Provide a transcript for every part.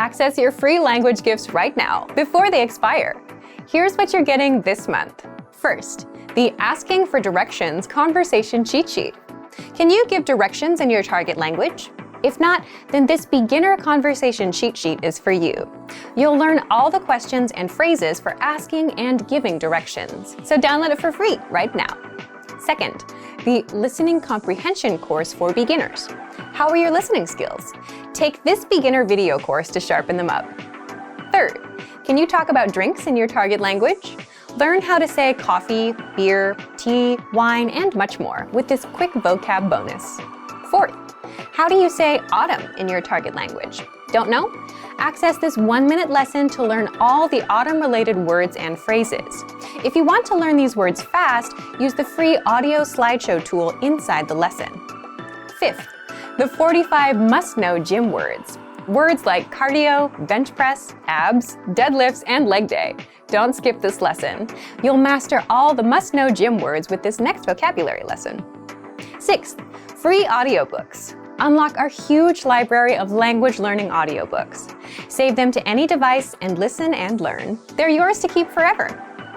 Access your free language gifts right now, before they expire. Here's what you're getting this month. First, the Asking for Directions Conversation Cheat Sheet. Can you give directions in your target language? If not, then this beginner conversation cheat sheet is for you. You'll learn all the questions and phrases for asking and giving directions. So download it for free right now. Second, the Listening Comprehension course for beginners. How are your listening skills? Take this beginner video course to sharpen them up. Third, can you talk about drinks in your target language? Learn how to say coffee, beer, tea, wine, and much more with this quick vocab bonus. Fourth, how do you say autumn in your target language? Don't know? Access this 1-minute lesson to learn all the autumn-related words and phrases. If you want to learn these words fast, use the free audio slideshow tool inside the lesson. Fifth, the 45 must-know gym words. Words like cardio, bench press, abs, deadlifts, and leg day. Don't skip this lesson. You'll master all the must-know gym words with this next vocabulary lesson. Sixth, free audiobooks. Unlock our huge library of language learning audiobooks. Save them to any device and listen and learn. They're yours to keep forever.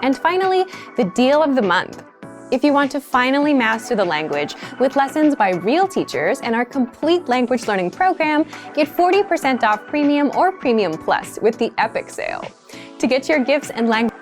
And finally, the deal of the month. If you want to finally master the language with lessons by real teachers and our complete language learning program, get 40% off Premium or Premium Plus with the Epic sale. To get your gifts and language